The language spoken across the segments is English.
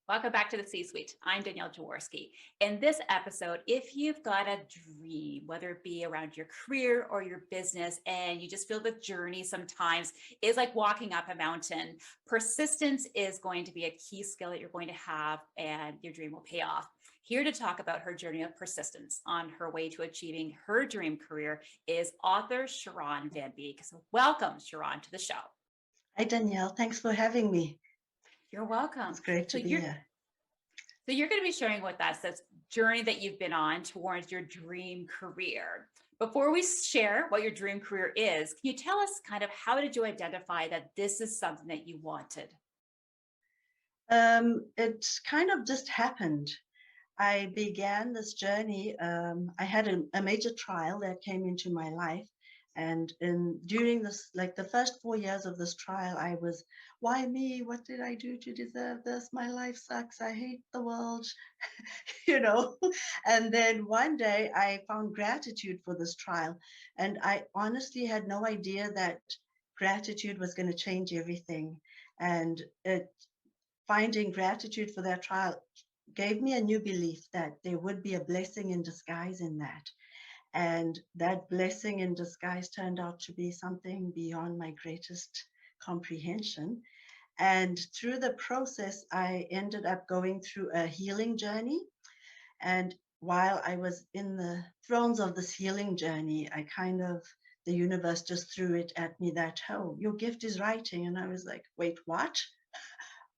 Welcome back to the C-Suite. I'm Danielle Jaworski. In this episode, if you've got a dream, whether it be around your career or your business, and you just feel the journey sometimes is like walking up a mountain, persistence is going to be a key skill that you're going to have, and your dream will pay off. Here to talk about her journey of persistence on her way to achieving her dream career is author Cheron Van Beek. So, welcome, Cheron, to the show. Hi, Danielle. Thanks for having me. You're welcome. It's great So to be you're here. So you're going to be sharing with us this journey that you've been on towards your dream career. Before we share what your dream career is, can you tell us kind of how did you identify that this is something that you wanted? It kind of just happened. I began this journey. I had a major trial that came into my life. And during this, like the first 4 years of this trial, I was, why me? What did I do to deserve this? My life sucks. I hate the world, you know. And then one day I found gratitude for this trial. And I honestly had no idea that gratitude was going to change everything. And finding gratitude for that trial gave me a new belief that there would be a blessing in disguise in that. And that blessing in disguise turned out to be something beyond my greatest comprehension. And through the process, I ended up going through a healing journey. And while I was in the throes of this healing journey, the universe just threw it at me that, oh, your gift is writing. And I was like, wait, what?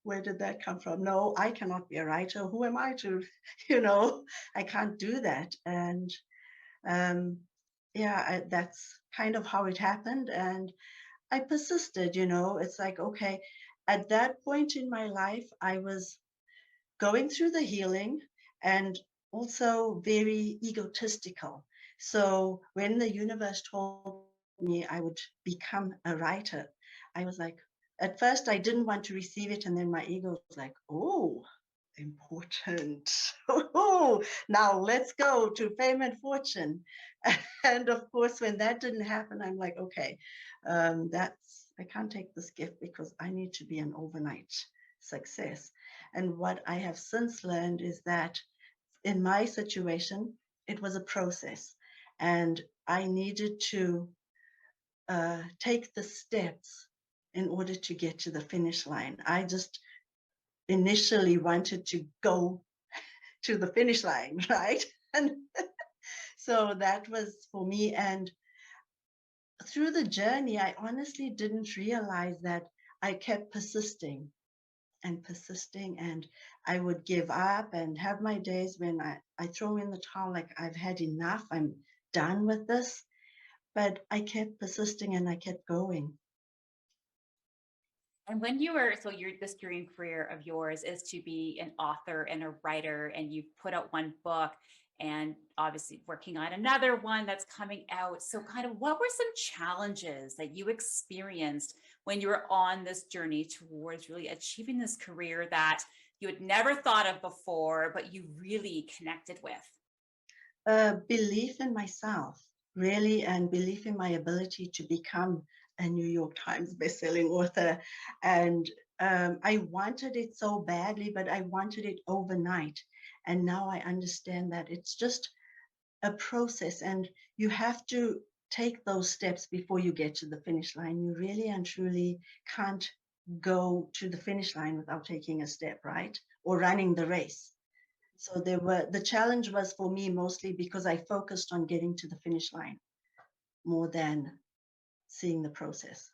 Where did that come from? No, I cannot be a writer. Who am I to, I can't do that. And um, that's kind of how it happened. And I persisted, it's like, okay, at that point in my life, I was going through the healing and also very egotistical. So when the universe told me I would become a writer, I was like, at first I didn't want to receive it. And then my ego was like, oh, important. Oh, now let's go to fame and fortune. And of course, when that didn't happen, I'm like, okay, I can't take this gift because I need to be an overnight success. And what I have since learned is that in my situation, it was a process, and I needed to take the steps in order to get to the finish line. I just initially wanted to go to the finish line, right? And so that was for me. And through the journey, I honestly didn't realize that I kept persisting and persisting, and I would give up and have my days when I throw in the towel, like I've had enough, I'm done with this. But I kept persisting and I kept going. And when you were, so your this dream career of yours is to be an author and a writer, and you've put out one book and obviously working on another one that's coming out. So, kind of what were some challenges that you experienced when you were on this journey towards really achieving this career that you had never thought of before, but you really connected with? Belief in myself, really, and belief in my ability to become a New York Times bestselling author. And I wanted it so badly, but I wanted it overnight. And now I understand that it's just a process, and you have to take those steps before you get to the finish line. You really and truly can't go to the finish line without taking a step, right? Or running the race. So the challenge was for me mostly because I focused on getting to the finish line more than seeing the process.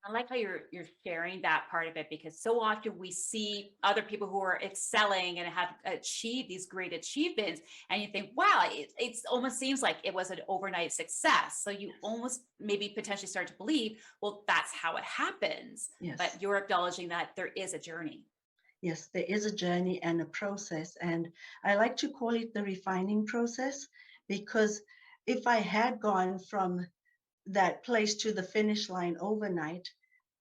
I like how you're sharing that part of it, because so often we see other people who are excelling and have achieved these great achievements, and you think, wow, it almost seems like it was an overnight success. So you almost maybe potentially start to believe, well, that's how it happens. Yes. But you're acknowledging that there is a journey. Yes, there is a journey and a process. And I like to call it the refining process, because if I had gone from that place to the finish line overnight,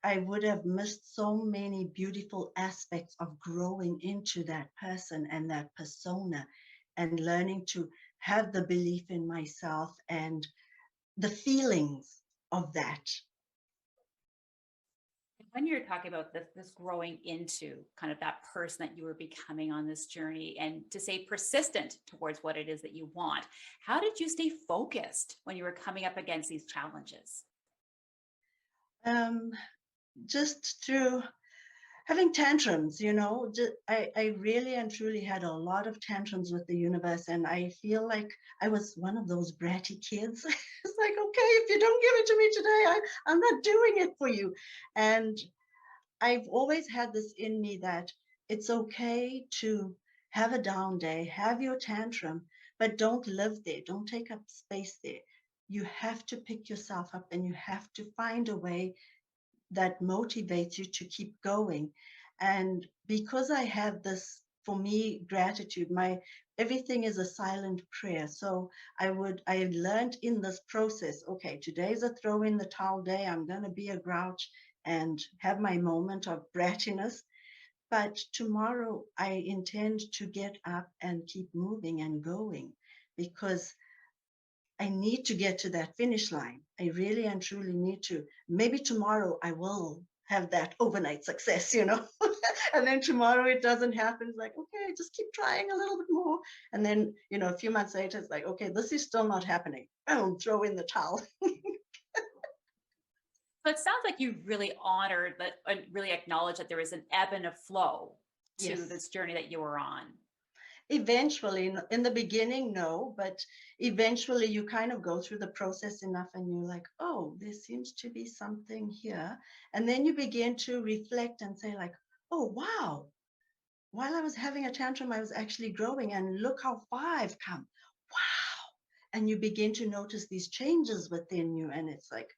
I would have missed so many beautiful aspects of growing into that person and that persona, and learning to have the belief in myself and the feelings of that. When you're talking about this growing into kind of that person that you were becoming on this journey and to stay persistent towards what it is that you want, how did you stay focused when you were coming up against these challenges? Um, just through having tantrums, I really and truly had a lot of tantrums with the universe. And I feel like I was one of those bratty kids. It's like, okay, if you don't give it to me today, I'm not doing it for you. And I've always had this in me that it's okay to have a down day, have your tantrum, but don't live there. Don't take up space there. You have to pick yourself up and you have to find a way that motivates you to keep going. And because I have this, for me, gratitude, my everything is a silent prayer. So I learned in this process, okay, today's a throw in the towel day. I'm going to be a grouch and have my moment of brattiness. But tomorrow I intend to get up and keep moving and going because I need to get to that finish line. I really and truly need to. Maybe tomorrow I will have that overnight success, and then tomorrow it doesn't happen. It's like, okay, just keep trying a little bit more. And then, a few months later, it's like, okay, this is still not happening. I'll throw in the towel. So it sounds like you really honored that and really acknowledged that there is an ebb and a flow to Yes. this journey that you were on. Eventually, in the beginning, no, but eventually you kind of go through the process enough and you're like, oh, there seems to be something here. And then you begin to reflect and say, like, oh, wow, while I was having a tantrum, I was actually growing and look how far I've come. Wow. And you begin to notice these changes within you. And it's like,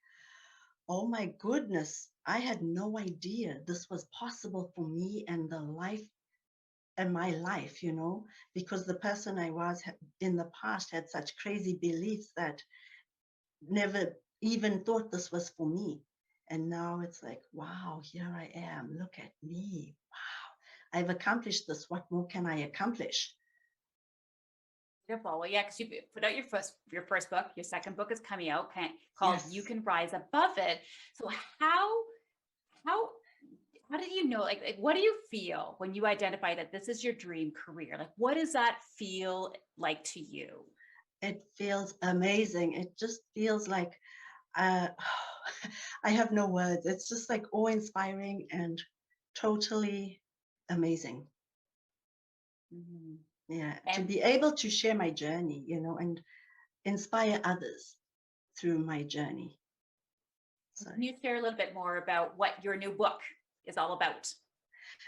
oh my goodness, I had no idea this was possible for me and the life and my life, because the person I was in the past had such crazy beliefs that never even thought this was for me. And now it's like, wow, here I am. Look at me. Wow, I've accomplished this. What more can I accomplish? Beautiful. Well, yeah, because you put out your first book. Your second book is coming out, called "You Yes. Can Rise Above It." So how how did you know? Like, what do you feel when you identify that this is your dream career? Like, what does that feel like to you? It feels amazing. It just feels like uh, I have no words. It's just like awe inspiring and totally amazing. Mhm. Yeah, to And be able to share my journey, and inspire others through my journey. So can you share a little bit more about what your new book is all about?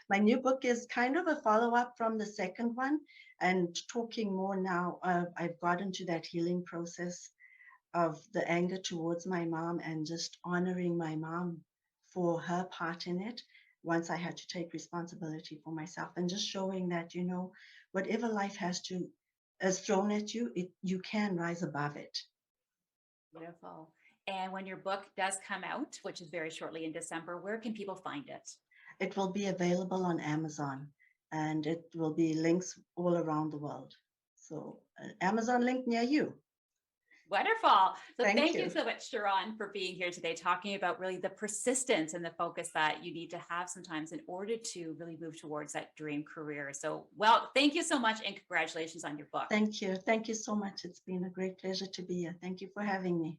my new book is kind of a follow-up from the second one and talking more now. I've got into that healing process of the anger towards my mom and just honoring my mom for her part in it once I had to take responsibility for myself and just showing that, whatever life has thrown at you, you can rise above it. Beautiful. And when your book does come out, which is very shortly in December, where can people find it? It will be available on Amazon and it will be links all around the world. So an Amazon link near you. Wonderful. So Thank thank you you. so much, Cheron, for being here today, talking about really the persistence and the focus that you need to have sometimes in order to really move towards that dream career. So, well, thank you so much and congratulations on your book. Thank you. Thank you so much. It's been a great pleasure to be here. Thank you for having me.